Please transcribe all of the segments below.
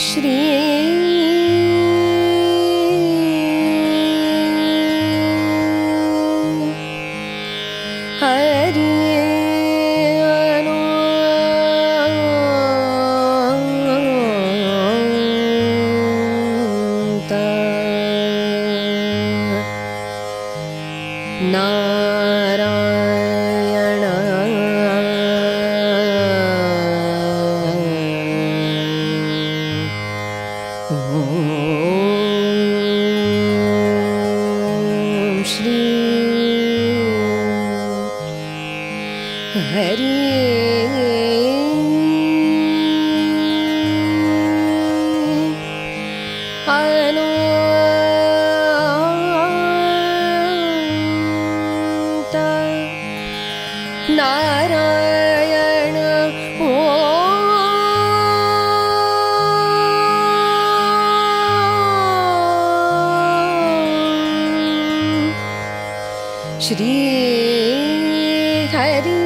श्री हरि नारायण ओम श्री हरि नारायण श्री हरि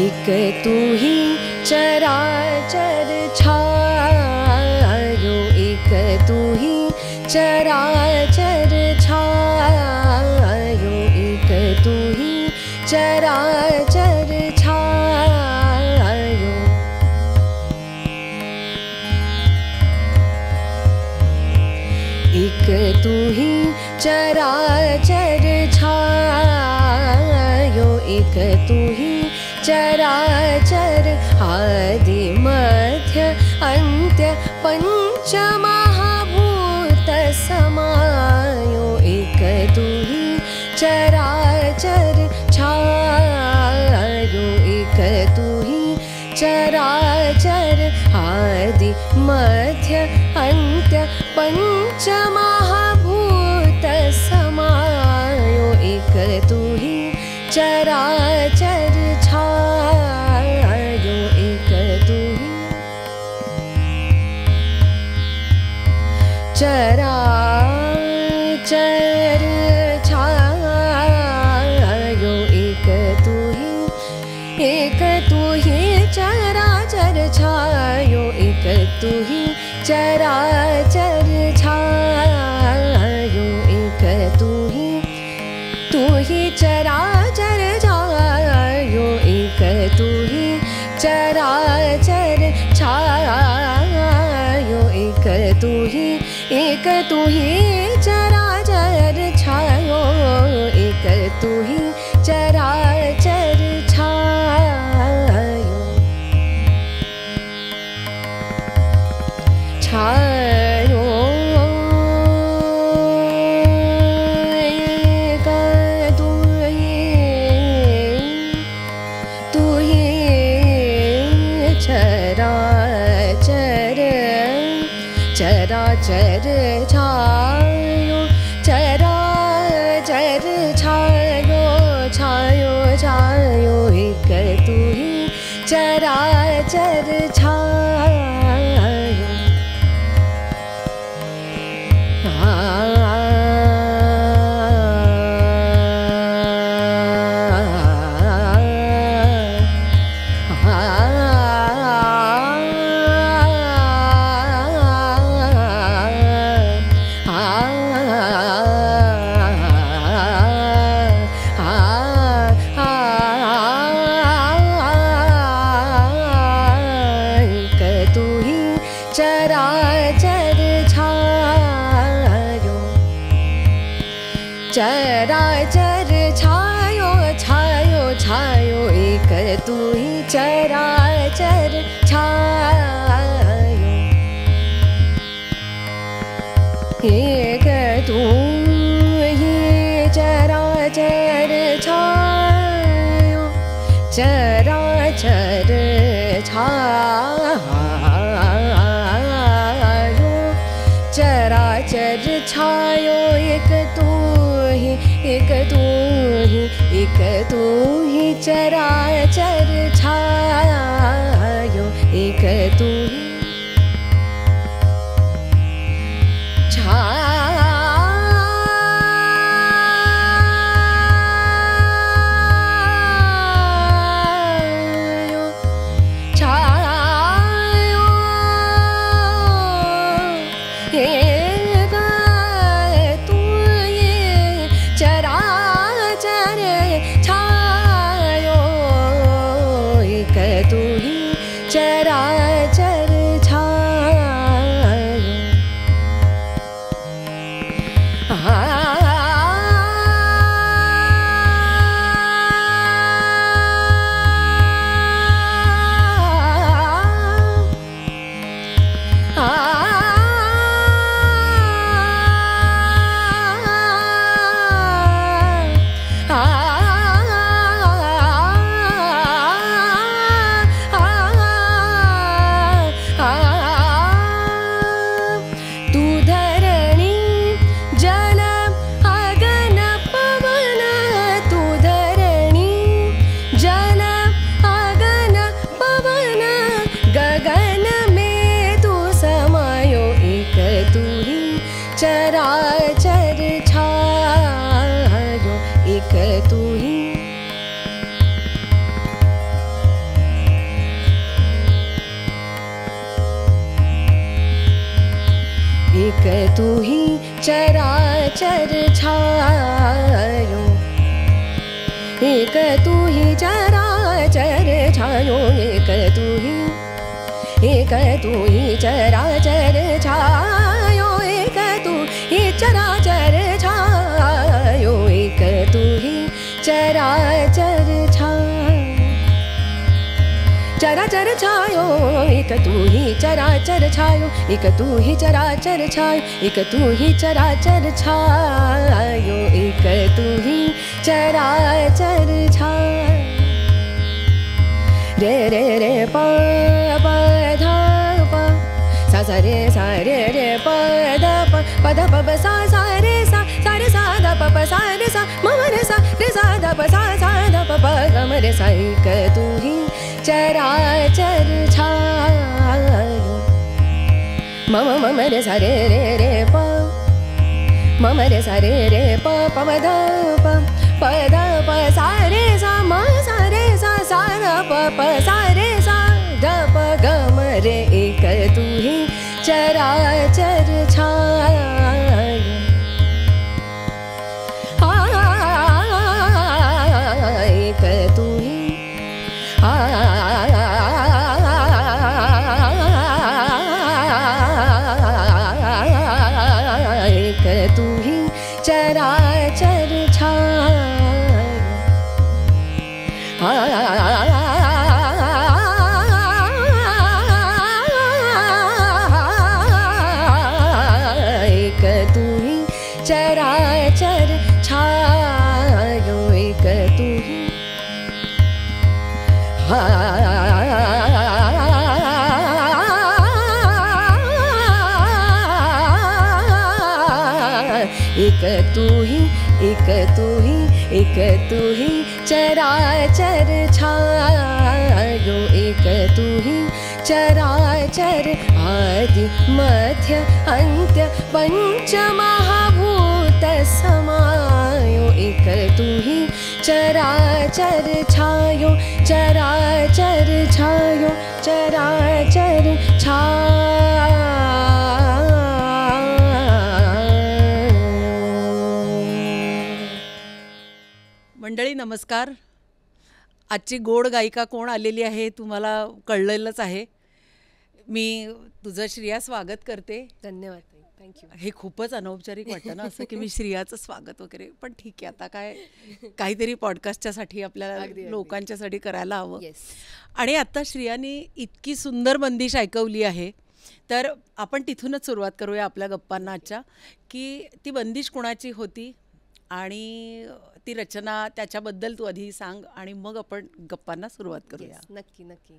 एक तू ही चराचर छायो, एक तू ही चराचर छायो, एक तू ही चराचर छायो। एक तू ही चराचर छायो, एक तू ही चराचर आदि मध्य अन्त्य पंचमहाभूत समायो। एक तू ही चराचर छायो, एक तू ही चराचर आदि मध्य अन्त्य पंचमहाभूत समायो। एक तू ही चराचर छायो, एक तू ही चराचर छायो, एक तू ही चराचर छायो, एक तू ही चराचर छायो, एक तू ही चराचर छायो, एक तू ही चराचर छायो, एक तू ही चराचर छायो, एक तू ही चराचर छायो। छायो चराचर छायो, चराचर छायो, छायो छायो, एक तू ही चराचर छायो। चराचर छायो, छायो छायो, एक तू ही चराचर छायो। एक तू ही चराचर छायो, चराचर छायो, चराचर छायो, एक तू एक तू ही चराचर छायो एक तू ही तू ही चराचर छायो एक तू ही चराचर छायो एक तू ही चराचर छायो एक तू ही चराचर छायो एक तू ही चराचर चराचर छायो एक तू ही चराचर छायो एक तू ही चराचर छायो एक तू ही चराचर छायो एक तू ही चराचर छायो रे रे रे प प ध प सा सा रे रे प ध प ध प प सा रे सा ध प प सा रे सा म रे सा ध प सा ध प प ग म रे सा एक तू ही चराचर छायो मम मम रे सा रे रे प मम रे सा रे प प ध प ध प सा रे सा म सा रे सा ध प प सा रे सा ध प ग म रे एक तू ही चराचर छायो एक तू ही एक तू ही चराचर छायो एक तू ही चराचर छायो एक तू ही एक तू ही चराचर छायो एक तू ही चराचर आदि मध्य अन्त्य पंच महाभूत समायो एक तू ही चराचर छायो चराचर छायो चराचर मंडळी नमस्कार. आजची गोड गायिका कोण आलेली आहे तुम्हाला कळलेलंच आहे. मी तुझं श्रिया स्वागत करते. धन्यवाद, थँक्यू. हे खूपच अनौपचारिक वाटतं ना असं की मी श्रियाचं स्वागत वगैरे, पण ठीक आहे आता काय काहीतरी पॉडकास्टच्यासाठी आपल्याला लोकांच्यासाठी करायला हवं. आणि आता श्रियाने इतकी सुंदर बंदिश ऐकवली आहे, तर आपण तिथूनच सुरुवात करूया आपल्या गप्पांना आजच्या, की ती बंदिश कोणाची होती आणि ती रचना त्याच्याबद्दल तू आधी सांग आणि मग आपण गप्पांना सुरुवात करूया. नक्की नक्की.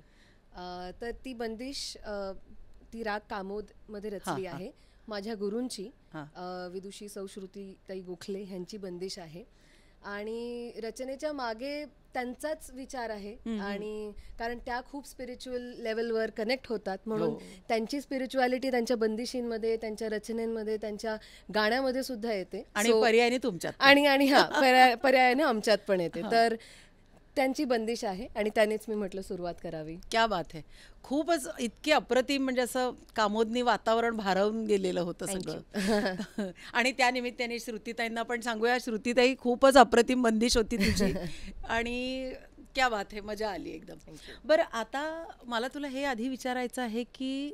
तर ती बंदिश ती राग कामोद मध्ये रचली आहे माझ्या गुरूंची विदुषी सौश्रुतीताई गोखले ह्यांची बंदिश आहे आणि रचनेच्या मागे त्यांचाच विचार आहे आणि कारण त्या खूप स्पिरिच्युअल लेवलवर कनेक्ट होतात म्हणून त्यांची स्पिरिच्युअलिटी त्यांच्या बंदिशींमध्ये, त्यांच्या रचनेमध्ये, त्यांच्या गाण्यामध्ये सुद्धा येते आणि पर्यायाने तुमच्यात आणि पर्यायाने आमच्यात पण येते. तर त्यांची बंदिश आहे आणि त्यानेच मी म्हटलं सुरुवात करावी. क्या बात आहे. खूपच इतकी अप्रतिम म्हणजे असं कामोदनी वातावरण भारावून गेलेलं होतं सगळं. आणि त्या निमित्ताने श्रुतीताईंना पण सांगूया, श्रुतीताई खूपच अप्रतिम बंदिश होती तुझी आणि क्या बात आहे, मजा आली एकदम. बरं, आता मला तुला हे आधी विचारायचं आहे की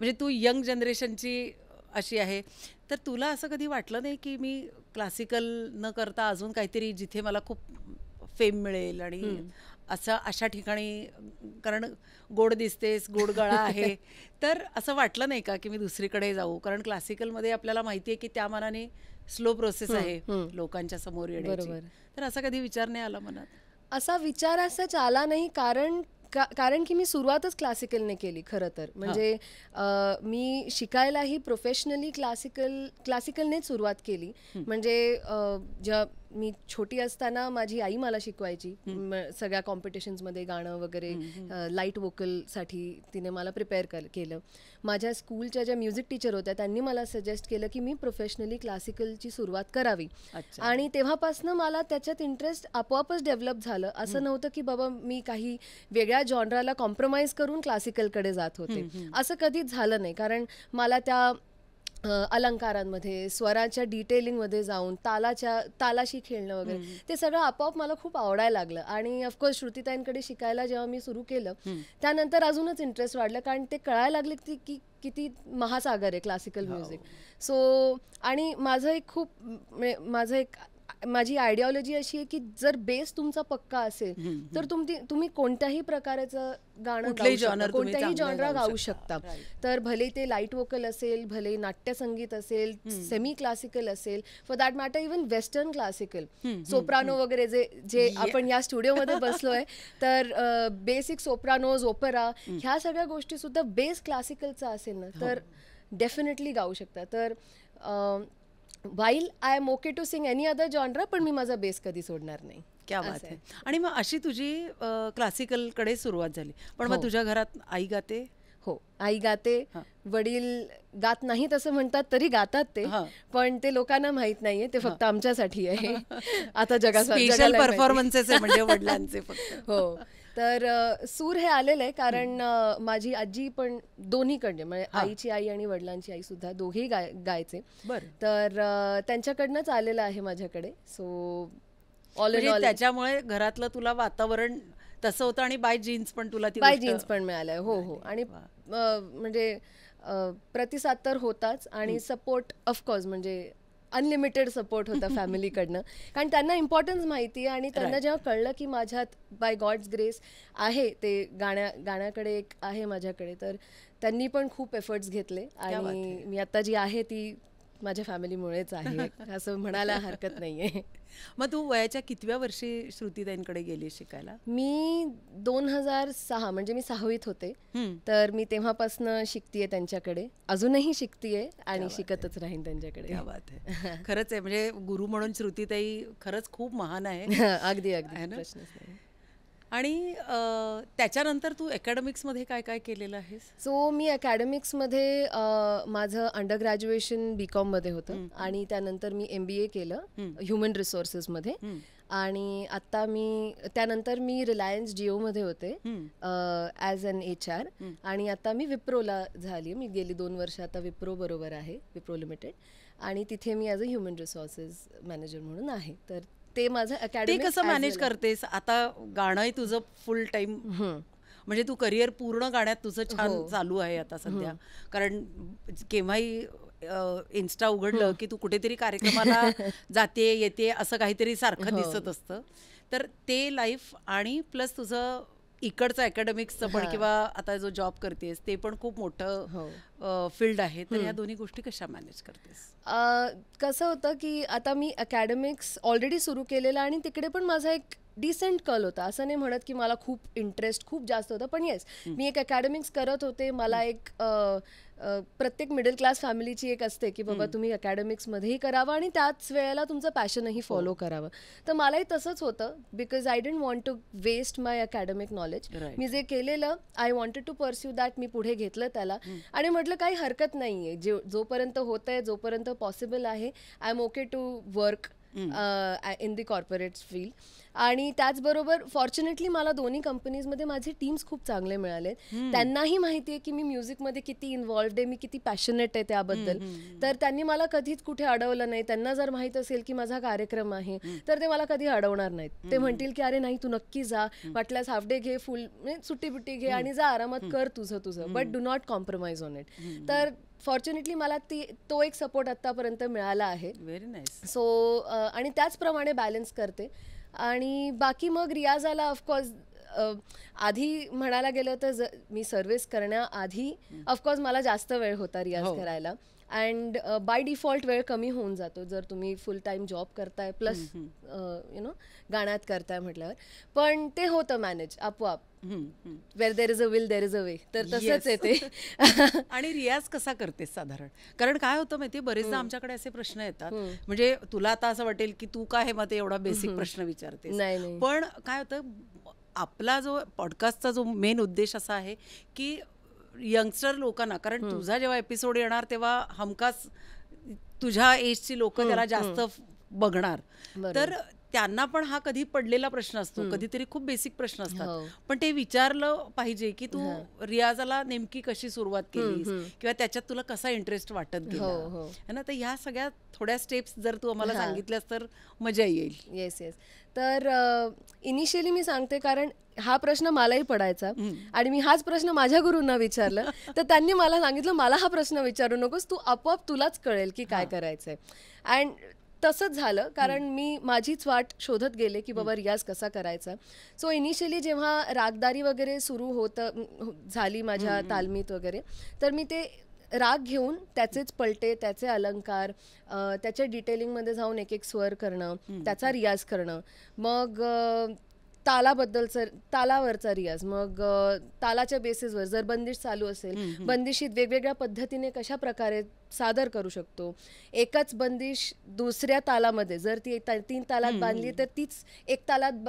म्हणजे तू यंग जनरेशनची अशी आहे, तर तुला असं कधी वाटलं नाही की मी क्लासिकल न करता अजून काहीतरी जिथे मला खूप फेम मिळेल आणि असं अशा ठिकाणी, कारण गोड दिसतेस, गोड गळा आहे, तर असं वाटलं नाही का की मी दुसरीकडे जाऊ? कारण क्लासिकलमध्ये आपल्याला माहिती आहे की त्या मनाने स्लो प्रोसेस आहे लोकांच्या समोर येण्याची. तर असा कधी विचार नाही आला मनात? असा विचार असाच आला नाही कारण की मी सुरुवातच क्लासिकलने केली खरं तर. म्हणजे मी शिकायलाही प्रोफेशनली क्लासिकलनेच सुरुवात केली. म्हणजे जेव्हा मी छोटी असताना माझी आई मला शिकवायची सगळ्या कॉम्पिटिशन्समध्ये गाणं वगैरे, लाईट वोकलसाठी तिने मला प्रिपेअर केलं. माझ्या स्कूलच्या ज्या म्युझिक टीचर होत्या त्यांनी मला सजेस्ट केलं की मी प्रोफेशनली क्लासिकलची सुरुवात करावी आणि तेव्हापासून मला त्याच्यात इंटरेस्ट आपोआपच डेव्हलप झालं. असं नव्हतं की बाबा मी काही वेगळ्या जॉनराला कॉम्प्रोमाइज करून क्लासिकलकडे जात होते, असं कधीच झालं नाही. कारण मला त्या अलंकारांमध्ये, स्वराच्या डिटेलिंगमध्ये जाऊन तालाशी खेळणं वगैरे ते सगळं आपोआप मला खूप आवडायला लागलं. आणि ऑफकोर्स श्रुतीताईंकडे शिकायला जेव्हा मी सुरू केलं त्यानंतर अजूनच इंटरेस्ट वाढला, कारण ते कळायला लागले की किती महासागर आहे क्लासिकल म्युझिक. सो आणि माझी आयडिओलॉजी अशी आहे की जर बेस तुमचा पक्का असेल तर तुम्ही कोणत्याही प्रकाराचं गाणं, कोणत्याही जॉनरा गाऊ शकता. तर भले ते लाईट वोकल असेल, भले नाट्यसंगीत असेल, सेमी क्लासिकल असेल, for that matter even western classical, Soprano वगैरे जे आपण या स्टुडिओमध्ये बसलोय, तर बेसिक सोप्रानोज, ओपेरा ह्या सगळ्या गोष्टी सुद्धा बेस क्लासिकलचा असेल ना तर डेफिनेटली गाऊ शकता. तर while I am okay to sing any other genre, पण मी माझा बेस कधी सोडणार नाही. क्या बात आहे. आणि मग अशी तुझी क्लासिकलकडे सुरुवात झाली, पण मग तुझ्या घरात आई गाते? हो, आई गाते, वडील गात नाहीत असं म्हणतात तरी गातात ते, पण ते लोकांना माहित नाहीये, ते फक्त आमच्यासाठी आहे. आता जगाला परफॉर्मन्सेस आहे म्हणजे वडिलांचे फक्त. हो, तर सूर हे आलेलं आहे कारण माझी आजी पण दोन्हीकडे, म्हणजे आईची आई आणि वडिलांची आई सुद्धा दोघेही गायचे. तर त्यांच्याकडनंच आलेलं आहे माझ्याकडे. सो ऑल इन ऑल त्याच्यामुळे घरातलं तुला वातावरण तसं होतं आणि बाय जीन्स पण तुला बाय जीन्स पण मिळालंय. हो, आणि म्हणजे प्रतिसाद तर होताच आणि सपोर्ट ऑफकोर्स म्हणजे अनलिमिटेड सपोर्ट होता फॅमिलीकडनं, कारण त्यांना इम्पॉर्टन्स माहिती आहे आणि त्यांना जेव्हा कळलं की माझ्यात बाय गॉड्स ग्रेस आहे ते गाण्याकडे एक आहे माझ्याकडे, तर त्यांनी पण खूप एफर्ट्स घेतले आणि मी आता जी आहे ती माझ्या फॅमिलीमुळेच आहे असं म्हणायला हरकत नाहीये. मग तू वयाच्या कितव्या वर्षी श्रुतीताईंकडे गेली शिकायला? मी 2006 म्हणजे मी 6वीत होते, तर मी तेव्हापासून शिकतीये त्यांच्याकडे, अजूनही शिकतीये आणि शिकतच राहीन त्यांच्याकडे. क्या बात आहे. खरंच आहे, म्हणजे गुरु म्हणून श्रुतीताई खरंच खूप महान आहे. अगदी प्रश्नच नाही. आणि त्याच्यानंतर तू अकॅडमिक्समध्ये काय काय केलेलं आहेस? सो मी अकॅडमिक्समध्ये माझं अंडर ग्रॅज्युएशन BCom होतं आणि त्यानंतर मी MBA केलं ह्युमन रिसोर्सेसमध्ये आणि आता त्यानंतर मी रिलायन्स जिओमध्ये होते ॲज अन HR आणि आता मी विप्रोला झाली. मी गेली 2 वर्ष आता विप्रो बरोबर आहे, विप्रो लिमिटेड, आणि तिथे मी as a human resources manager म्हणून आहे. तर ते माझं अकॅडमिक. कसं मॅनेज करतेस? आता गाणंही तुझं फुल टाइम, म्हणजे तू करिअर पूर्ण गाण्यात तुझं छान चालू आहे आता सध्या, कारण केव्हाही इन्स्टा उघडलं की तू कुठेतरी कार्यक्रमाला जाते येते असं काहीतरी सारखं दिसत असतं. तर ते लाईफ आणि प्लस तुझं इकडचं अकॅडमिक्सचं पण किंवा आता जो जॉब करतेस ते पण खूप मोठं फील्ड आहे. तर या दोन्ही गोष्टी कशा मॅनेज करतेस? कसं होतं की आता मी अकॅडमिक्स ऑलरेडी सुरू केलेलं आणि तिकडे पण माझा एक डिसेंट कल होता. असं नाही म्हणत की मला खूप इंटरेस्ट खूप जास्त होता, पण येस मी एक अकॅडमिक्स करत होते. मला एक प्रत्येक मिडल क्लास फॅमिलीची एक असते की बाबा तुम्ही अकॅडमिक्समध्येही करावं आणि त्याच वेळेला तुमचं पॅशनही फॉलो करावं. तर मलाही तसंच होतं, because I don't want to waste my academic knowledge. मी जे केलेलं I wanted to pursue that. मी पुढे घेतलं त्याला आणि म्हटलं काही हरकत नाही आहे, जोपर्यंत होतंय, जोपर्यंत पॉसिबल आहे, I am okay to work in the corporate field. आणि त्याचबरोबर फॉर्च्युनेटली मला दोन्ही कंपनीजमध्ये माझे टीम्स खूप चांगले मिळाले. त्यांनाही माहिती आहे की मी म्युझिकमध्ये किती इन्व्हॉल्व्ड आहे, मी किती पॅशनेट आहे त्याबद्दल. तर त्यांनी मला कधीच कुठे अडवलं नाही. त्यांना जर माहीत असेल की माझा कार्यक्रम आहे तर ते मला कधी अडवणार नाहीत. ते म्हणतील की अरे नाही तू नक्की जा, वाटल्यास हाफ डे घे, फुल सुट्टी बुट्टी घे आणि जा आरामात कर तुझं, but do not compromise on it. तर फॉर्च्युनेटली मला तो एक सपोर्ट आत्तापर्यंत मिळाला आहे. Very nice. सो आणि त्याचप्रमाणे बॅलन्स करते. आणि बाकी मग रियाजाला ऑफकोर्स आधी म्हणायला गेलं तर मी सर्व्हिस करण्याआधी ऑफकोर्स मला जास्त वेळ होता रियाज करायला. अँड बाय डिफॉल्ट वेळ कमी होऊन जातो जर तुम्ही फुल टाईम जॉब करताय प्लस गाण्यात करताय म्हटल्यावर. पण ते होतं मॅनेज आपोआप. Where there is a will there is a way. तर तसंच आहे ते. आणि रियाज कसा करतेस साधारण? कारण काय होतं माहितीये, बरेचदा आमच्याकडे असे प्रश्न येतात, म्हणजे तुला आता असं वाटेल की तू काय मग एवढा बेसिक प्रश्न विचारतेस, पण काय होतं, आपला जो पॉडकास्टचा जो मेन उद्देश असा आहे की यंगस्टर लोकांना, कारण तुझा जेव्हा एपिसोड येणार तेव्हा हमखास तुझ्या एजची लोक त्याला जास्त बघणार, तर त्यांना पण हा कधी पडलेला प्रश्न असतो, कधीतरी खूप बेसिक प्रश्न असतात, पण ते विचारलं पाहिजे की तू रियाजाला नेमकी कशी सुरुवात केलीस किंवा त्याच्यात तुला कसा इंटरेस्ट वाटत गेला है ना. तर ह्या सगळ्या थोड्या स्टेप्स जर तू आम्हाला सांगितल्यास तर मजा येईल. येस. तर इनिशियली मी सांगते, कारण हा प्रश्न मलाही पडायचा आणि मी हाच प्रश्न माझ्या गुरूंना विचारला, तर त्यांनी मला सांगितलं मला हा प्रश्न विचारू नकोस, तू आपोआप तुलाच कळेल की काय करायचंय. अँड तसंच झालं, कारण मी माझीच वाट शोधत गेले की बाबा रियाज कसा करायचा. सो इनिशियली जेव्हा रागदारी वगैरे सुरू झाली माझ्या तालमीत वगैरे, तर मी ते राग घेऊन त्याचेच पलटे, त्याचे अलंकार, त्याच्या डिटेलिंगमध्ये जाऊन एक एक स्वर करणं, त्याचा रियाज करणं, मग तालावरचा रियाज, मग तालाच्या बेसिसवर जर बंदिश चालू असेल, बंदिशीत वेगवेगळ्या पद्धतीने कशा प्रकारे सादर करू शकतो. एकच बंदिश दुसऱ्या तालामध्ये जर ती 3 तालात बांधली तर तीच एक तालात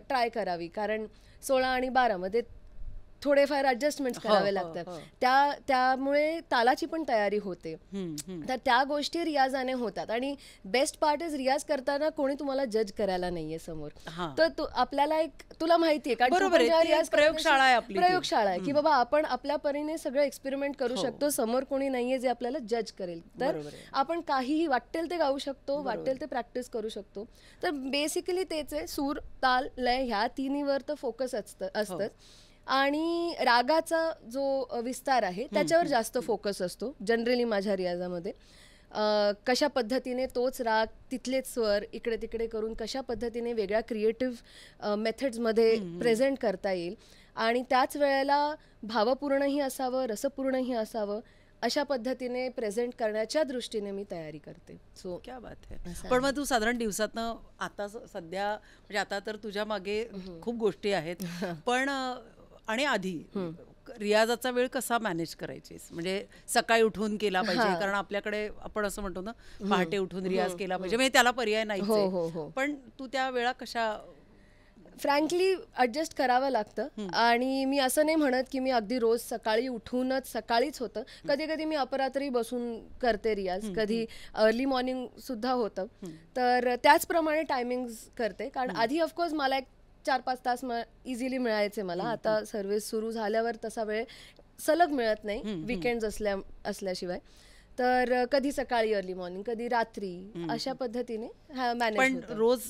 ट्राय करावी, कारण 16 आणि 12 मध्ये थोडेफार ऍडजस्टमेंट करावे लागतात. त्यामुळे तालाची पण तयारी होते. तर त्या गोष्टी रियाजाने होतात. आणि बेस्ट पार्ट इज, रियाज करताना कोणी तुम्हाला जज करायला नाहीये समोर. तर आपल्याला एक, तुला माहितीये का, प्रयोगशाळा आहे की बाबा आपण आपल्या परीने सगळं एक्सपेरिमेंट करू शकतो, समोर कोणी नाहीये जे आपल्याला जज करेल. तर आपण काहीही वाटेल ते गाऊ शकतो, वाटेल ते प्रॅक्टिस करू शकतो. तर बेसिकली तेच आहे, सूर, ताल, लय ह्या तिन्हीवर तर फोकस असतं. आणि रागाचा जो विस्तार आहे त्याच्यावर जास्त फोकस असतो जनरली माझ्या रियाजामध्ये. कशा पद्धतीने तोच राग, तिथलेच स्वर इकडे तिकडे करून कशा पद्धतीने वेगळ्या क्रिएटिव्ह मेथड्समध्ये प्रेझेंट करता येईल आणि त्याच वेळेला भावपूर्णही असावं, रसपूर्णही असावं, अशा पद्धतीने प्रेझेंट करण्याच्या दृष्टीने मी तयारी करते. सो क्या बात आहे. पण मग तू साधारण दिवसातनं, आता सध्या म्हणजे आता तर तुझ्या मागे खूप गोष्टी आहेत, पण आणि आधी रियाजाचा वेळ कसा मॅनेज करायचीस? म्हणजे सकाळी उठून केला पाहिजे, कारण आपल्याकडे आपण असं म्हणतो ना, पहाटे उठून रियाज केला पाहिजे, म्हणजे त्याला पर्याय नाही, पण तू त्या वेळा कशा? फ्रँकली ॲडजस्ट करावं लागतं. आणि मी असं नाही म्हणत की मी अगदी रोज सकाळी उठूनच सकाळीच होतं. कधी कधी मी अपरात्री बसून करते रियाज, कधी अर्ली मॉर्निंग सुद्धा होतं. तर त्याचप्रमाणे टायमिंग्स करते, कारण आधी ऑफकोर्स मला एक 4-5 तास इझिली मिळायचे मला. आता सर्व्हिस सुरू झाल्यावर तसा वेळ सलग मिळत नाही, विकेंड्स असल्याशिवाय. तर कधी सकाळी अर्ली मॉर्निंग, कधी रात्री, अशा पद्धतीने मॅनेज. पण रोज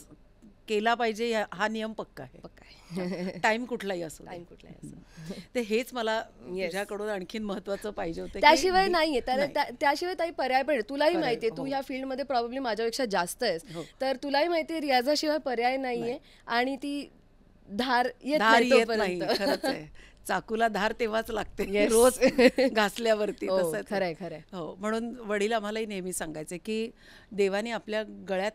केला पाहिजे हा नियम पक्का आहे. टाइम कुठलाही असो. ते हेच मला तुझ्याकडून आणखीन महत्वाचं पाहिजे होतं. त्याशिवाय नाहीये, त्याशिवाय काही पर्याय पण. तुलाही माहितीये, तू ह्या फील्डमध्ये प्रॉब्ली माझ्यापेक्षा जास्त आहेस, तर तुलाही माहितीये रियाजाशिवाय पर्याय नाहीये. आणि ती धार येत नाही. खरंच आहे, चाकूला धार तेव्हाच लागते, रोज घासल्यावरती. खरंय. हो, म्हणून वडील आम्हालाही नेहमी सांगायचे की देवाने आपल्या गळ्यात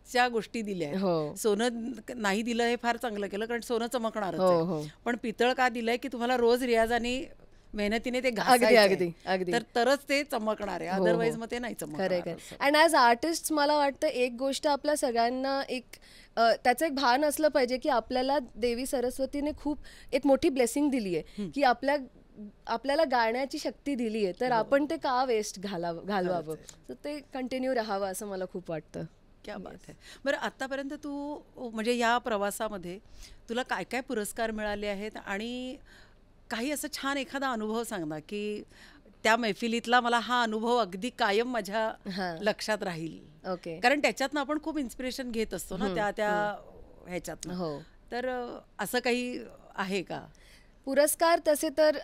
च्या गोष्टी दिल्या. सोनं नाही दिलं हे फार चांगलं केलं, कारण सोनं चमकणारच आहे. पण पितळ का दिलंय की तुम्हाला रोज रियाजाने मेहनतीने ते घासायचं तर तरच ते चमकणार आहे, अदरवाईज मग ते नाही चमकणार. अँड ॲज आर्टिस्ट मला वाटतं एक गोष्ट आपल्या सगळ्यांना त्याचं एक भान असलं पाहिजे की आपल्याला देवी सरस्वतीने खूप एक मोठी ब्लेसिंग दिली आहे की आपल्याला गाण्याची शक्ती दिली आहे, तर आपण ते का वेस्ट घालवावं, तर ते कंटिन्यू राहावं असं मला खूप वाटतं. क्या बात आहे. बरं, आतापर्यंत तू म्हणजे या प्रवासामध्ये तुला काय काय पुरस्कार मिळाले आहेत, आणि काही असं छान एखादा अनुभव सांग ना की त्या मैफिलीतला मला हा अनुभव अगदी कायम माझ्या लक्षात राहील. ओके. कारण त्याच्यातनं आपण खूप इन्स्पिरेशन घेत असतो ना त्या ह्याच्यातनं. तर असं काही आहे का? पुरस्कार तसे तर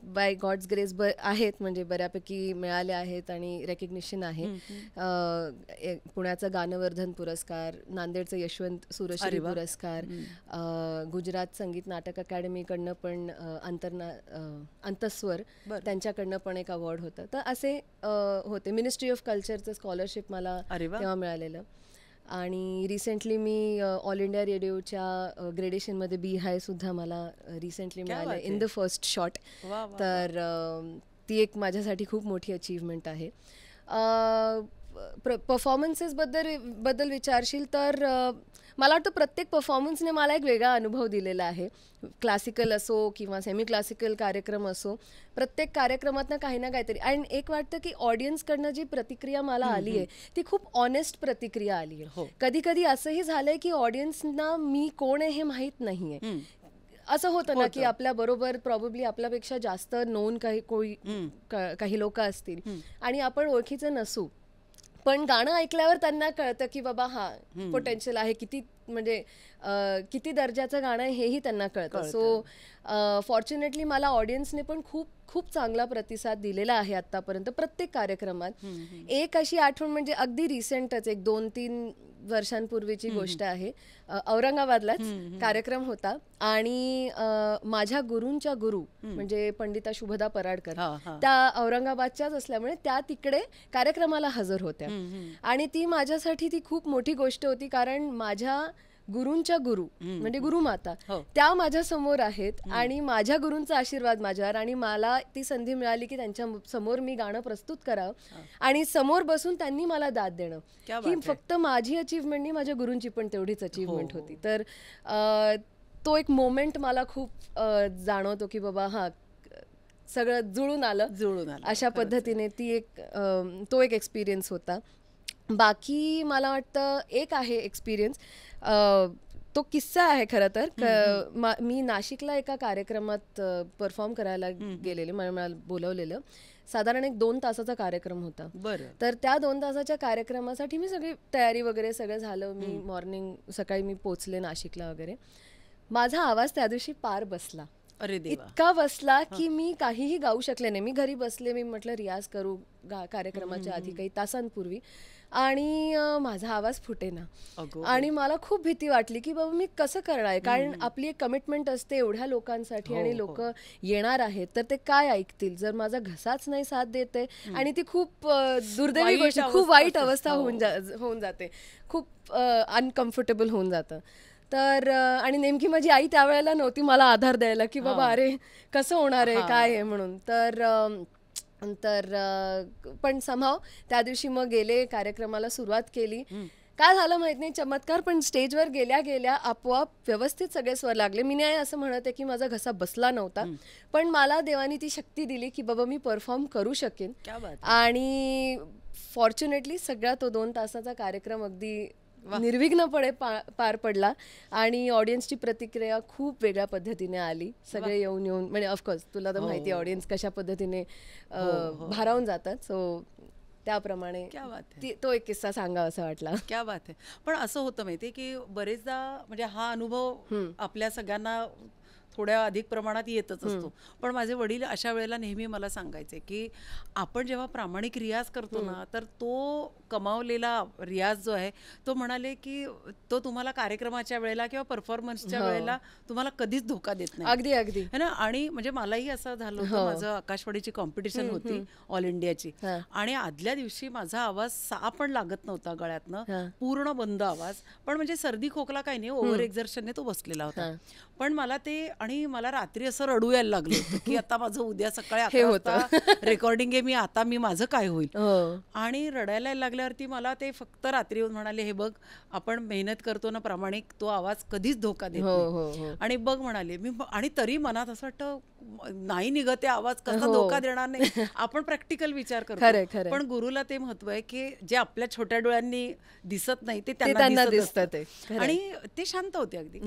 बाय गॉड्स ग्रेस आहेत, म्हणजे बऱ्यापैकी मिळाले आहेत आणि रेकग्निशन आहे. पुण्याचा गानवर्धन पुरस्कार, नांदेडचं यशवंत सुरश्री पुरस्कार, गुजरात संगीत नाटक अकॅडमीकडनं पण अंतस्वर त्यांच्याकडनं पण एक अवॉर्ड होतं. तर असे होते. मिनिस्ट्री ऑफ कल्चरचं स्कॉलरशिप मला तेव्हा मिळालेलं. आणि रिसेंटली मी ऑल इंडिया रेडिओच्या ग्रेडेशनमध्ये बी हाय सुद्धा मला रिसेंटली मिळालं इन द फर्स्ट शॉट. तर ती एक माझ्यासाठी खूप मोठी अचीवमेंट आहे. परफॉर्मन्सेसबद्दल विचारशील तर मला वाटतं प्रत्येक परफॉर्मन्सने मला एक वेगळा अनुभव दिलेला आहे. क्लासिकल असो किंवा सेमी क्लासिकल कार्यक्रम असो, प्रत्येक कार्यक्रमातनं काही ना काहीतरी. आणि एक वाटतं की ऑडियन्सकडनं जी प्रतिक्रिया मला आली आहे ती खूप ऑनेस्ट प्रतिक्रिया आली आहे. कधी कधी असंही झालंय की ऑडियन्सना मी कोण आहे हे माहीत नाही आहे. असं होतं ना की आपल्या बरोबर प्रॉबेबली आपल्यापेक्षा जास्त नोन काही लोक असतील आणि आपण ओळखीचे नसू, पण गाणं ऐकल्यावर त्यांना कळतं की बाबा पोटेन्शियल आहे, किती दर्जाचं गाणं आहे हेही त्यांना कळतं. सो फॉर्च्युनेटली मला ऑडियन्सने पण खूप खूप चांगला प्रतिसाद दिलेला आहे आतापर्यंत प्रत्येक कार्यक्रमात. एक अशी आठवण म्हणजे अगदी रिसेंटच, एक 2-3 वर्षांपूर्वीची गोष्ट आहे. औरंगाबादलाच कार्यक्रम होता आणि माझ्या गुरूंच्या गुरु म्हणजे पंडिता शुभदा पराडकर त्या औरंगाबादच्याच असल्यामुळे त्या तिकडे कार्यक्रमाला हजर होत्या. आणि ती माझ्यासाठी ती खूप मोठी गोष्ट होती, कारण माझ्या गुरूंच्या गुरु म्हणजे गुरुमाता त्या माझ्या समोर आहेत आणि माझ्या गुरूंचा आशीर्वाद माझ्यावर, आणि मला ती संधी मिळाली की त्यांच्या समोर मी गाणं प्रस्तुत करावं आणि समोर बसून त्यांनी मला दाद देणं. ही फक्त माझी अचीवमेंट नाही, माझ्या गुरूंची पण तेवढीच अचीवमेंट होती. तर तो एक मोमेंट मला खूप जाणवतो की बाबा सगळं जुळून आलं अशा पद्धतीने. तो एक एक्सपिरियन्स होता. बाकी मला वाटतं एक आहे एक्सपिरियन्स, तो किस्सा आहे खरं तर. मी नाशिकला एका कार्यक्रमात परफॉर्म करायला गेलेले, मला बोलवलेलं. साधारण एक 2 तासाचा कार्यक्रम होता. तर त्या 2 तासाच्या कार्यक्रमासाठी मी सगळी तयारी वगैरे सगळं झालं. मी सकाळी मी पोचले नाशिकला वगैरे. माझा आवाज त्या दिवशी पार बसला. इतका बसला की मी काहीही गाऊ शकले नाही. मी घरी बसले, मी म्हटलं रियाज करू कार्यक्रमाच्या आधी काही तासांपूर्वी, आणि माझा आवाज फुटेना. आणि मला खूप भीती वाटली की बाबा मी कसं करणार, कारण आपली एक कमिटमेंट असते एवढ्या लोकांसाठी आणि लोक येणार आहेत, तर ते काय ऐकतील जर माझा घसाच नाही साथ देते. आणि ती खूप दुर्दैवी गोष्ट, खूप वाईट अवस्था होऊन जाते, खूप अनकम्फर्टेबल होऊन जातं. तर आणि नेमकी माझी आई त्यावेळेला नव्हती मला आधार द्यायला की बाबा अरे कसं होणार आहे काय आहे म्हणून. तर पण समहाव त्या दिवशी मग गेले, कार्यक्रमाला सुरुवात केली. काय झालं माहित नाही, चमत्कार, पण स्टेजवर गेल्या आपोआप व्यवस्थित सगळे स्वर लागले. मी नाही असं म्हणत आहे की माझा घसा बसला नव्हता, पण मला देवानी ती शक्ती दिली की बाबा मी परफॉर्म करू शकेन. आणि फॉर्च्युनेटली सगळा तो 2 तासाचा कार्यक्रम अगदी निर्विघ्नपणे पार पडला आणि ऑडियन्सची प्रतिक्रिया खूप वेगळ्या पद्धतीने आली. सगळे येऊन म्हणजे ऑफकोर्स तुला तर माहिती ऑडियन्स कशा पद्धतीने भारावून जातात. सो त्याप्रमाणे तो एक किस्सा सांगा असं वाटला. क्या बात आहे. पण असं होतं माहितीये की बरेचदा म्हणजे हा अनुभव आपल्या सगळ्यांना थोड्या अधिक प्रमाणात येतच असतो. पण माझे वडील अशा वेळेला नेहमी मला सांगायचे की आपण जेव्हा प्रामाणिक रियाज करतो ना, तर तो कमावलेला रियाज जो आहे तो म्हणाले की तो तुम्हाला कार्यक्रमाच्या वेळेला किंवा परफॉर्मन्सच्या वेळेला तुम्हाला कधीच धोका देत नाही. अगदी अगदी है ना. आणि म्हणजे मलाही असं झालं होतं, माझं आकाशवाणीची कॉम्पिटिशन होती ऑल इंडियाची, आणि आदल्या दिवशी माझा आवाज पण लागत नव्हता गळ्यातनं, पूर्ण बंद आवाज. पण म्हणजे सर्दी खोकला काही नाही, ओव्हर एक्झर्शनने तो बसलेला होता. पण मला ते, आणि मला रात्री असं रडू यायला लागलं होतं की आता माझं उद्या सकाळी 11 वाजता रेकॉर्डिंग आहे, मी माझं काय होईल. आणि रडायला लागल्यावरती मला ते फक्त रात्री येऊन म्हणाले, हे बघ आपण मेहनत करतो ना प्रामाणिक, तो आवाज कधीच धोका देत नाही. आणि बघ म्हणाले मी, आणि तरी मनात असं वाटतं नाही निघते आवाज, कसा धोका देणार नाही. आपण प्रॅक्टिकल विचार करतो, पण गुरुला ते महत्व आहे की जे आपल्या छोट्या डोळ्यांनी दिसत नाही ते त्यांना दिसतं. आणि ते शांत होते अगदी,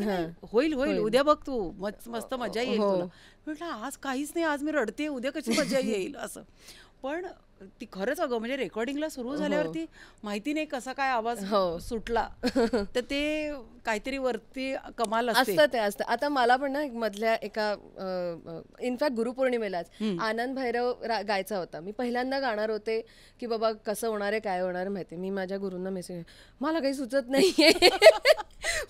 होईल होईल, उद्या बघ तू, मस्त मजा येईल तुला. म्हटलं आज काहीच नाही, आज मी रडते, उद्या कशी मजा येईल असं. पण ती खरंच अगं म्हणजे रेकॉर्डिंगला सुरू झाल्यावरती माहिती नाही कसा काय आवाज सुटला, तर ते काहीतरी वरती कमाल असतं ते असतं. आता मला पण ना मधल्या एका इनफॅक्ट गुरुपौर्णिमेलाच आनंद भैरव गायचा होता. मी पहिल्यांदा गाणार होते की बाबा कसं होणार आहे, काय होणार माहिती. मी माझ्या गुरूंना मेसेज, मला काही सुचत नाहीये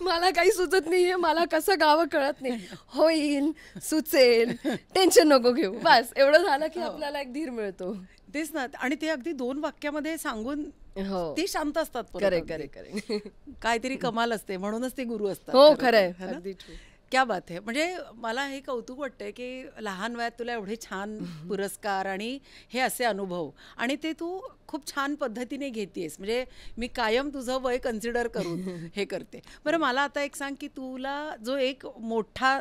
मला काही सुचत नाहीये, मला कसं गावं कळत नाही. होईल, सुचेल, टेन्शन नको घेऊ, बस एवढं झालं की आपल्याला एक धीर मिळतो. तेच ना. आणि ते अगदी 2 वाक्यामध्ये सांगून ते शांत असतात. काहीतरी कमाल असते, म्हणूनच ते गुरु असतात. हो खरंय, अगदी क्या बात आहे. म्हणजे मला हे कौतुक वाटतंय की लहान वयात तुला एवढे छान पुरस्कार आणि हे असे अनुभव, आणि ते तू खूप छान पद्धतीने घेतेस. म्हणजे मी कायम तुझं वय कन्सिडर करून हे करते. बरं मला आता एक सांग की तुला जो एक मोठा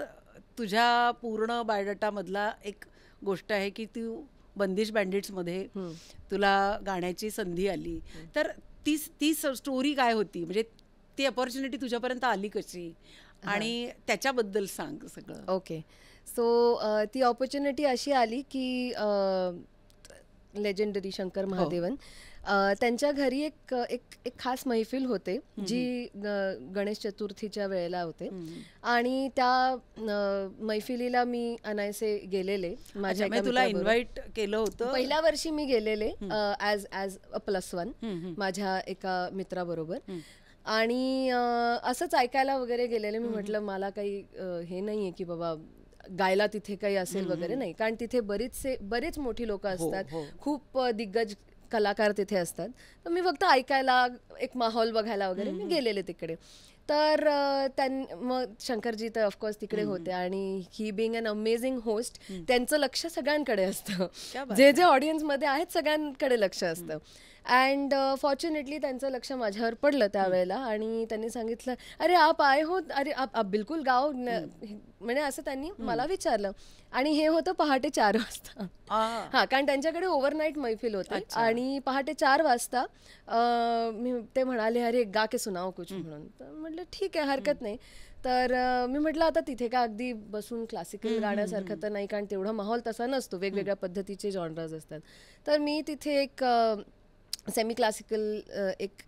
तुझ्या पूर्ण बायोडाटामधला एक गोष्ट आहे की तू बंदिश बँडिट्समध्ये तुला गाण्याची संधी आली, तर ती स्टोरी काय होती, म्हणजे ती अपॉर्च्युनिटी तुझ्यापर्यंत आली कशी, आणि त्याच्याबद्दल सांग सगळं. ओके, सो ती ऑपॉर्च्युनिटी अशी आली की लेजेंडरी शंकर महादेवन त्यांच्या घरी एक खास मैफिल होते जी गणेश चतुर्थीच्या वेळेला होते, आणि त्या मैफिलीला मी अनायसे गेलेले. माझ्या तुला इन्व्हाइट केलं होतं पहिल्या वर्षी, मी गेलेले ॲज अ +1 माझ्या एका मित्राबरोबर, आणि असंच ऐकायला वगैरे गेलेले. मी म्हटलं मला काही हे नाहीये की बाबा गायला तिथे काही असेल वगैरे, नाही, कारण तिथे बरेच मोठी लोक असतात, खूप दिग्गज कलाकार तिथे असतात. तर मी फक्त ऐकायला, एक माहोल बघायला वगैरे मी गेलेले तिकडे. तर मग शंकरजी तर ऑफकोर्स तिकडे होते, आणि ही बिंग अन अमेझिंग होस्ट, त्यांचं लक्ष सगळ्यांकडे असतं, जे ऑडियन्समध्ये आहेत सगळ्यांकडे लक्ष असतं. अँड फॉर्च्युनेटली त्यांचं लक्ष माझ्यावर पडलं त्यावेळेला, आणि त्यांनी सांगितलं, अरे आप आए हो, अरे आप बिलकुल गाओ, म्हणजे असं त्यांनी मला विचारलं. आणि हे होतं पहाटे 4 वाजता. हां, कारण त्यांच्याकडे ओव्हरनाईट मैफिल होते, आणि पहाटे 4 वाजता ते म्हणाले, अरे गा के सुनाओ कुछ म्हणून. तर म्हटलं ठीक आहे, हरकत नाही. तर मी म्हटलं आता तिथे का अगदी बसून क्लासिकल गाण्यासारखं तर नाही, कारण तेवढा माहोल तसा नसतो, वेगवेगळ्या पद्धतीचे जॉनर्स असतात. तर मी तिथे एक सेमी क्लासिकल एक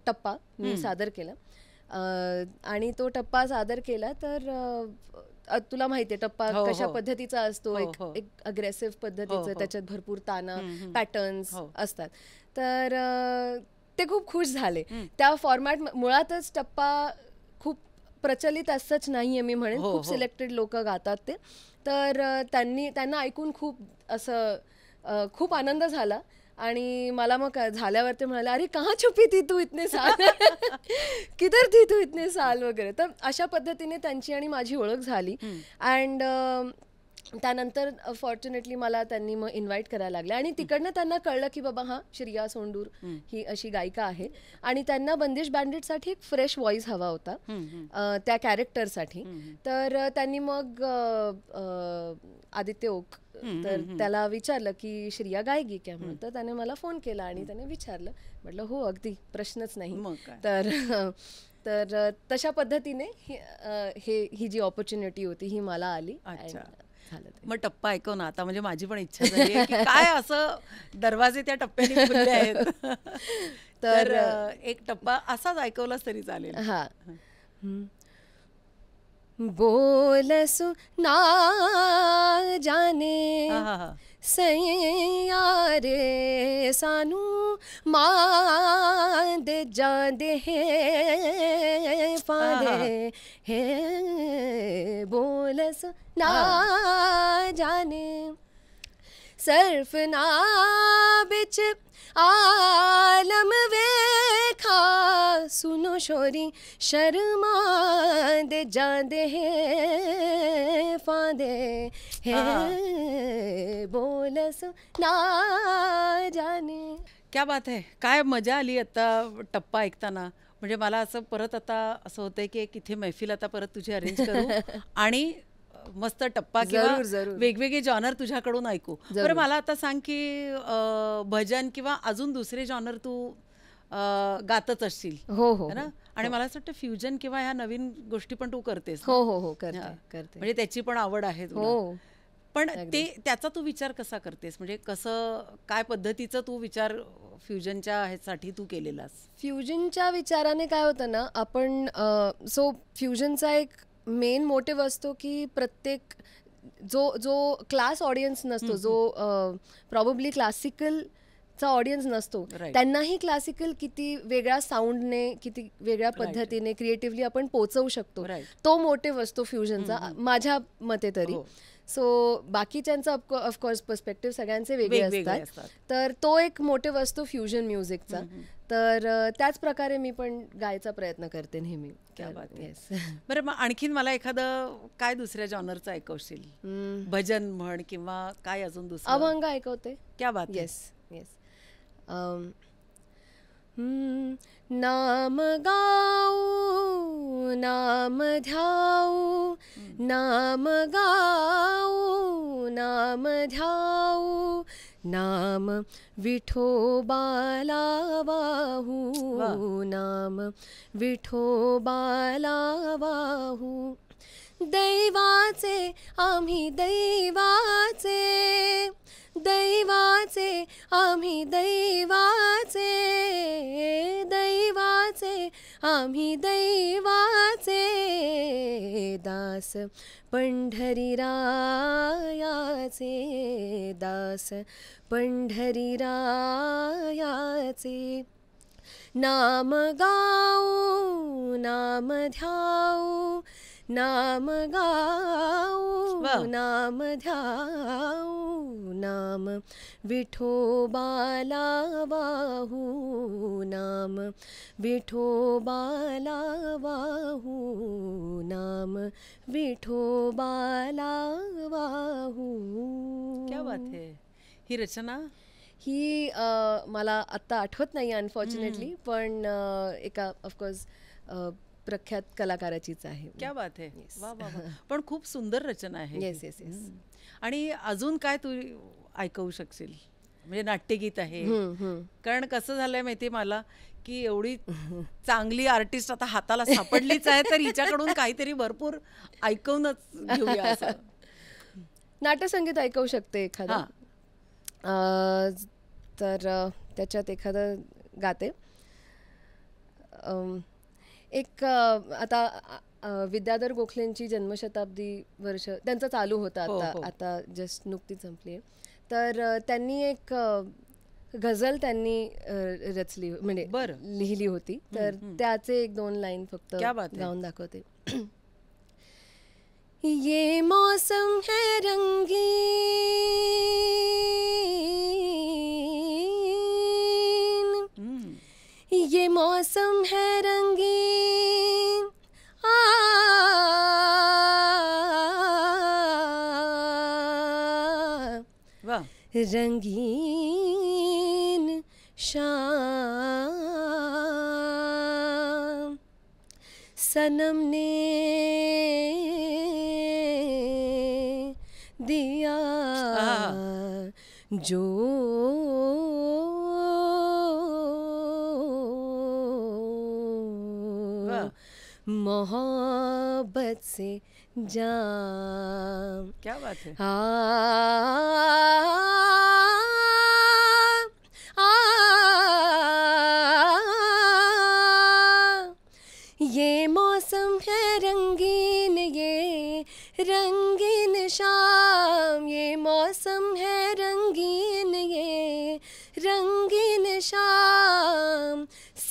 टप्पा मी सादर केला, आणि तो टप्पा सादर केला. तर तुला माहितीये टप्पा कशा पद्धतीचा असतो, एक अग्रेसिव्ह पद्धतीचं, त्याच्यात भरपूर ताना पॅटर्न्स असतात. तर ते खूप खुश झाले. त्या फॉर्मॅट मुळातच टप्पा खूप प्रचलित असंच नाहीये, मी म्हणेन खूप सिलेक्टेड लोक गातात ते. तर त्यांना ऐकून खूप आनंद झाला. आणि मला मग झाल्यावर ते म्हणाले, अरे कहाँ छुपी थी तू इतने साल किधर थी तू इतने साल वगैरे. तर अशा पद्धतीने त्यांची आणि माझी ओळख झाली. अँड त्यानंतर फॉर्च्युनेटली मला त्यांनी मग इन्व्हाइट करायला लागले, आणि तिकडनं त्यांना कळलं की बाबा हां श्रिया सोंडूर ही अशी गायिका आहे, आणि त्यांना बंदिश बँडिटसाठी एक फ्रेश व्हॉइस हवा होता त्या कॅरेक्टरसाठी. तर त्यांनी मग आदित्य ओक, तर त्याला विचारलं की श्रिया गायगी क्या म्हणून. तर त्याने मला फोन केला आणि त्याने विचारलं. म्हटलं हो अगदी, प्रश्नच नाही. तर तशा पद्धतीने ही जी ऑपॉर्च्युनिटी होती ही मला आली. मग टप्पा ऐकव ना आता, म्हणजे माझी पण इच्छा झाली की काय असं दरवाजे त्या टप्प्याने खुलले आहेत. तर एक टप्पा असाच ऐकवलाच तरी चालेल. हा. बोल सुना जाने सैया रे सानू मां दे जांदे है फादे है बोल सुना जाने सर्फ ना बिच आलम वेखा सुनो शोरी शर्मा दे जांदे है फादे है बोल सुना जाने. क्या बात आहे. काय मजा आली आता टप्पा ऐकताना. म्हणजे मला असं परत आता असं होतंय की एक इथे मैफिल आता परत तुझी अरेंज करू आणि मस्त टप्पा किंवा वेगवेगळे जॉनर तुझ्याकडून ऐकू. बरं मला आता सांग की भजन किंवा अजून दुसरे जॉनर तू गातच असशील. हो हो ना. आणि मला असं वाटतं फ्युजन किंवा ह्या नवीन गोष्टी पण तू करतेस. हो हो हो करते. म्हणजे त्याची पण आवड आहे तुला. पण ते त्याचा तू विचार कसा करतेस. म्हणजे कसं काय पद्धतीचं तू विचार फ्युजनच्या ह्यासाठी तू केलेलास. फ्युजनच्या विचाराने काय होतं ना आपण सो फ्युजनचा एक मेन मोटिव्ह असतो की प्रत्येक जो क्लास ऑडियन्स नसतो जो प्रॉबेबली क्लासिकलचा ऑडियन्स नसतो त्यांनाही क्लासिकल किती वेगळ्या साऊंडने किती वेगळ्या पद्धतीने क्रिएटिव्हली आपण पोचवू शकतो तो मोटिव्ह असतो फ्युजनचा माझ्या मते तरी. सो बाकीच्यांचा ऑफकोर्स पर्स्पेक्टिव्ह सगळ्यांचे वेगळे असतात तर तो एक मोटिव्ह असतो फ्युजन म्युझिकचा. तर त्याच प्रकारे मी पण गायचा प्रयत्न करते नेहमी. बरं मग आणखीन मला एखादं काय दुसऱ्या जॉनरचं ऐकवशील. भजन म्हण किंवा काय अजून दुसरं. अभंग ऐकवते. क्या बात. Yes yes. नाम गाऊ नाम ध्याऊ नाम गाऊ नाम ध्याऊ नाम विठोबाला वाहू नाम विठोबाला वाहू दैवाचे आम्ही दैवाचे दैवाचे आम्ही दैवाचे दैवाचे आम्ही दैवाचे दास पंढरीरायाचे दास पंढरीरायाचे नाम गाऊ नाम ध्याऊ नाम गाऊ नाम ध्याऊ नाम विठोबाला वाहू नाम विठोबाला वाहू नाम विठोबाला वाहू. क्या बात है. ही रचना ही मला आत्ता आठवत नाही अनफॉर्च्युनेटली पण एका ऑफकोर्स प्रख्यात कलाकाराचीच आहे. क्या बात आहे. वा वा वा. पण खूप सुंदर रचना आहे. Yes yes yes. आणि अजून काय तू ऐकवू शकशील. म्हणजे नाट्यगीत आहे. कारण कसं झालंय माहिती मला की एवढी चांगली आर्टिस्ट आता हाताला सापडलीच आहे तर हिच्याकडून काहीतरी भरपूर ऐकवूनच घेऊया असं. नाट्यसंगीत ऐकवू शकते एखादं. तर त्याच्यात एखादं गाते. एक आता विद्याधर गोखलेंची जन्मशताब्दी वर्ष त्यांचं चालू होतं आता जस्ट नुकतीच संपली आहे. तर त्यांनी एक गझल त्यांनी रचली म्हणजे लिहिली होती तर त्याचे एक दोन लाईन फक्त गाऊन दाखवते. ये मौसम है रंगीन ये मौसम है रंगीन रंगीन शाम सनम ने दिया जो मोहब्बत से जाम. क्या बात है. ये मौसम है रंगीन ये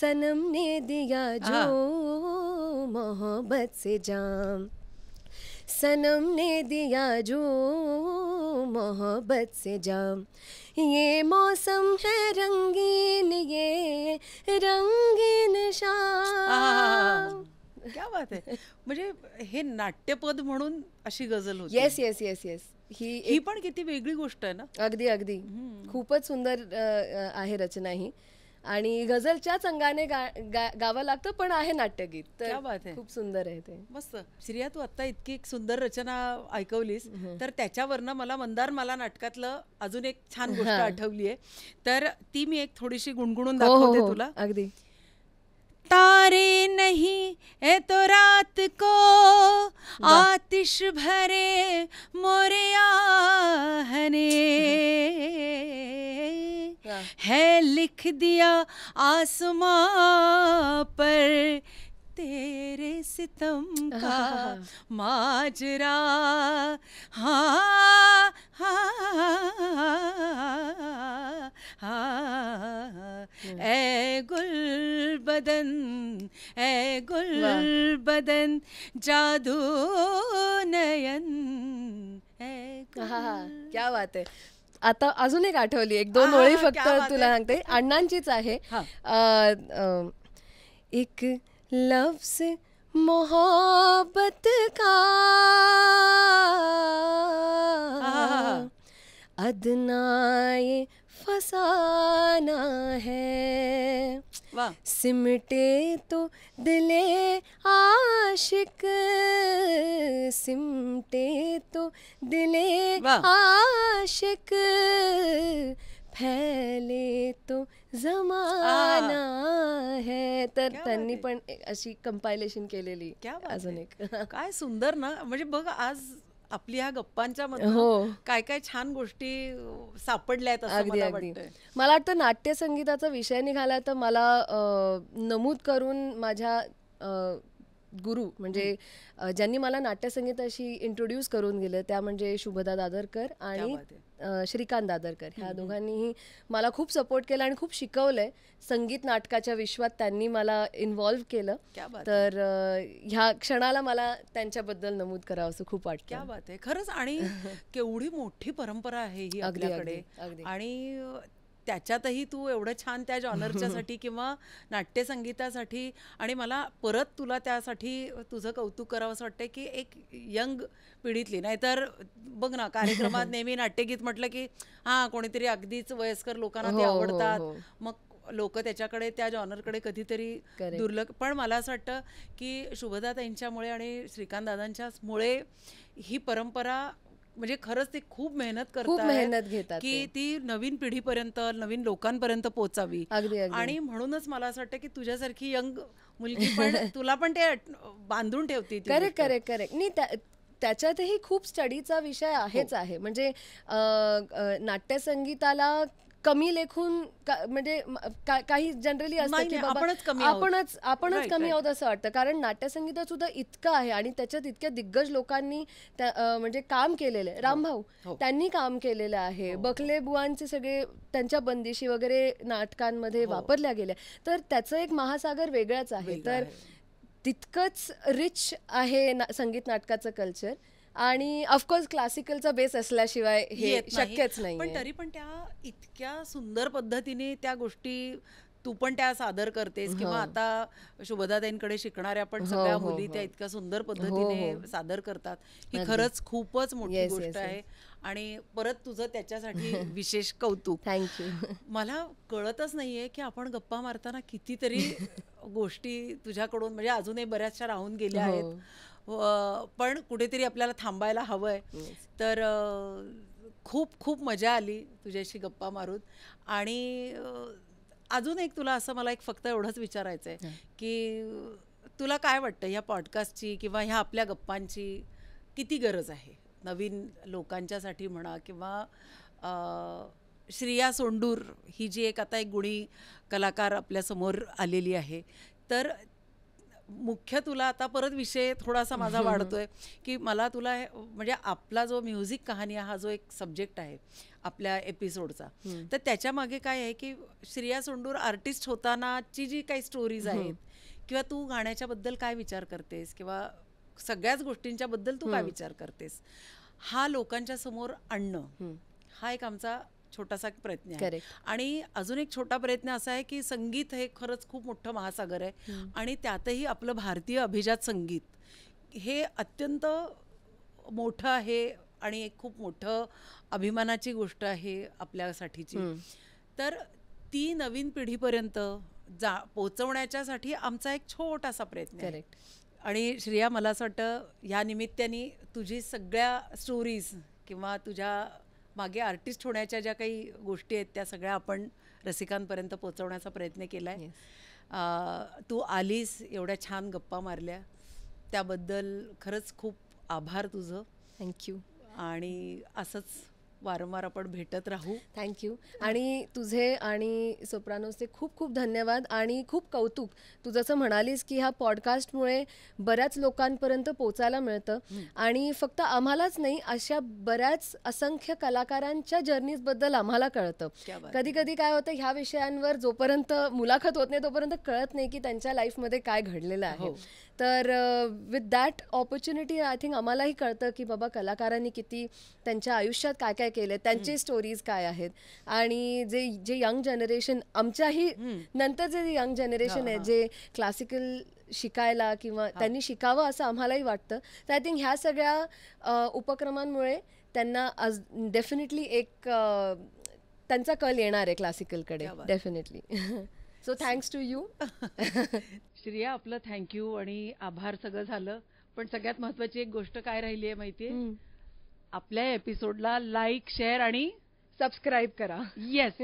सनम ने दिया जो मोहब्बत से जाम, सनम ने दिया जो मोहब्बत से जाम, ये मौसम है रंगीन, ये रंगीन शाम. क्या बात आहे. म्हणजे हे नाट्यपद म्हणून अशी गझल होती. Yes yes yes yes. ही पण किती वेगळी गोष्ट आहे ना. अगदी अगदी. खूपच सुंदर आहे रचना ही, आणि गझलच्याच अंगाने गावं लागतं, पण आहे नाट्यगीत. तर खूप सुंदर आहे ते. मस्त. श्रिया, तू आता इतकी एक सुंदर रचना ऐकवलीस, तर त्याच्यावरनं मला मंदार मला नाटकातलं अजून एक छान गोष्ट आठवली आहे, तर ती मी एक थोडीशी गुणगुणून दाखवते तुला. अगदी. तारे नहीं है तो रात को आतिश भरे मोरे आहने, है लिख दिया आसमां पर तेरे सितम का माजरा. हाँ ए गुल बदन, ए गुल बदन, जादू नयन, ए. क्या बात आहे. आता अजून एक आठवली, एक दोन ओळी फक्त तुला सांगते, अण्णांचीच आहे. एक लफ्ज मोहब्बत का अदनाए फसाना है, सिमटे तो दिले आशिक, सिमटे तो दिले आशिक, फैले तो जमाना है. तर त्यांनी पण अशी कंपायलेशन केलेली. अजून एक काय सुंदर ना. म्हणजे बघ, आज आपली ह्या गप्पांच्या मध्ये काय काय छान गोष्टी सापडल्या आहेत असं मला वाटतंय. मला वाटतं नाट्यसंगीताचा विषय निघाला तर मला नमूद करून माझ्या गुरु म्हणजे ज्यांनी मला नाट्यसंगीताशी इंट्रोड्यूस करून गेलं त्या म्हणजे शुभदा दादरकर आणि श्रीकांत दादरकर. ह्या दोघांनीही मला खूप सपोर्ट केला आणि खूप शिकवलंय. संगीत नाटकाच्या विश्वात त्यांनी मला इन्व्हॉल्व्ह केलं. तर ह्या क्षणाला मला त्यांच्याबद्दल नमूद करावं असं खूप वाटतं. क्या बात आहे. खरंच. आणि केवढी मोठी परंपरा आहे ही आपल्याकडे, आणि त्याच्यातही तू एवढं छान त्या जॉनरच्यासाठी किंवा नाट्यसंगीतासाठी, आणि मला परत तुला त्यासाठी तुझं कौतुक करावं असं वाटतं की एक यंग पिढीतली, नाहीतर बघ ना कार्यक्रमात नेहमी नाट्यगीत म्हटलं की हां कोणीतरी अगदीच वयस्कर लोकांना ते आवडतात, मग लोक त्याच्याकडे त्या जॉनरकडे कधीतरी दुर्लक्ष. पण मला असं वाटतं की शुभदा त्यांच्यामुळे आणि श्रीकांत दादांच्यामुळे ही परंपरा म्हणजे खरंच ते खूप मेहनत घेतात की ती नवीन पिढीपर्यंत, नवीन लोकांपर्यंत पोहोचावी. आणि म्हणूनच मला असं वाटतं की तुझ्यासारखी यंग मुलगी पण तुला पण ते बांधून ठेवते. Correct correct correct. नाही त्याच्यातही खूप स्टडीचा विषय आहेच आहे. म्हणजे नाट्यसंगीताला कमी लेखून म्हणजे काही जनरली असतं की आपणच कमी आहोत असं वाटतं. कारण नाट्यसंगीतात सुद्धा इतकं आहे आणि त्याच्यात इतक्या दिग्गज लोकांनी म्हणजे काम केलेलं आहे. रामभाऊ त्यांनी काम केलेलं आहे. बखले बुवांचे सगळे त्यांच्या बंदिशी वगैरे नाटकांमध्ये वापरल्या गेल्या. तर त्याचं एक महासागर वेगळाच आहे. तर तितकंच रिच आहे संगीत नाटकाचं कल्चर. आणि ऑफकोर्स क्लासिकलचा बेस असल्याशिवाय हे शक्यच नाही. पण तरी पण त्या इतक्या सुंदर पद्धतीने त्या गोष्टी तू पण त्या सादर करतेस, किंवा आता शुभदाताईंकडे शिकणाऱ्या पण सगळ्या मुली त्या इतक्या सुंदर पद्धतीने सादर करतात. ही खरंच खूपच मोठी गोष्ट आहे. आणि परत तुझं त्याच्यासाठी विशेष कौतुक. थँक्यू. मला कळतच नाहीये की आपण गप्पा मारताना कितीतरी गोष्टी तुझ्याकडून म्हणजे अजूनही बऱ्याचशा राहून गेल्या आहेत, पण कुठेतरी आपल्याला थांबायला हवंय. तर खूप खूप मजा आली तुझ्याशी गप्पा मारून. आणि अजून एक तुला असं मला एक फक्त एवढंच विचारायचं आहे की तुला काय वाटतं ह्या पॉडकास्टची किंवा ह्या आपल्या गप्पांची किती गरज आहे नवीन लोकांच्यासाठी म्हणा, किंवा श्रिया सोंडूर ही जी एक आता एक गुणी कलाकार आपल्यासमोर आलेली आहे, तर मुख्य तुला आता परत विषय थोडासा माझा वाढतोय की मला तुला म्हणजे आपला जो म्युझिक कहाणी हा जो एक सब्जेक्ट आहे आपल्या एपिसोडचा. तर त्याच्या मागे काय आहे की श्रेया सोंडूर आर्टिस्ट होतानाची जी काही स्टोरीज आहेत किंवा तू गाण्याच्या बद्दल काय विचार करतेस किंवा सगळ्याच गोष्टींच्या बद्दल तू काय विचार करतेस, हा लोकांच्या समोर आणणं हा एक आमचा छोटासा प्रयत्न आहे. आणि अजून एक छोटा प्रयत्न असा आहे की संगीत हे खरंच खूप मोठं महासागर आहे आणि त्यातही आपलं भारतीय अभिजात संगीत हे अत्यंत मोठं आहे आणि एक खूप मोठं अभिमानाची गोष्ट आहे आपल्यासाठीची. तर ती नवीन पिढीपर्यंत पोचवण्याच्यासाठी आमचा एक छोटासा प्रयत्न आहे. आणि श्रेया, मला असं वाटतं ह्या निमित्ताने तुझी सगळ्या स्टोरीज किंवा तुझ्या मागे आर्टिस्ट होण्याच्या ज्या काही गोष्टी आहेत त्या सगळ्या आपण रसिकांपर्यंत पोचवण्याचा प्रयत्न केला आहे. तू आलीस, एवढ्या छान गप्पा मारल्या, त्याबद्दल खरंच खूप आभार तुझं. थँक्यू. आणि असंच वारंवार आपण भेटत राहू. थँक्यू. आणि तुझे आणि सोप्रानोसचे खूप खूप धन्यवाद आणि खूप कौतुक. तू जसं म्हणालीस की ह्या पॉडकास्टमुळे बऱ्याच लोकांपर्यंत पोचायला मिळतं आणि फक्त आम्हालाच नाही, अशा बऱ्याच असंख्य कलाकारांच्या जर्नीजबद्दल आम्हाला कळतं. कधी कधी काय होतं, ह्या विषयांवर जोपर्यंत मुलाखत होत नाही तोपर्यंत कळत नाही की त्यांच्या लाईफमध्ये काय घडलेलं आहे. तर with that opportunity I think आम्हालाही कळतं की बाबा कलाकारांनी किती त्यांच्या आयुष्यात काय काय केले, त्यांचे स्टोरीज काय आहेत. आणि जे यंग जनरेशन, आमच्याही नंतरचे जे यंग जनरेशन आहे जे क्लासिकल शिकायला किंवा त्यांनी शिकावं असं आम्हालाही वाटतं. तर आय थिंक ह्या सगळ्या उपक्रमांमुळे त्यांना डेफिनेटली एक त्यांचा कल येणार आहे क्लासिकलकडे, definitely. So thanks to you. Shreya, आपलं थँक्यू आणि आभार सगळं झालं, पण सगळ्यात महत्वाची एक गोष्ट काय राहिली आहे माहितीये, आपल्या एपिसोडला लाईक, शेअर आणि सबस्क्राईब करा. येस.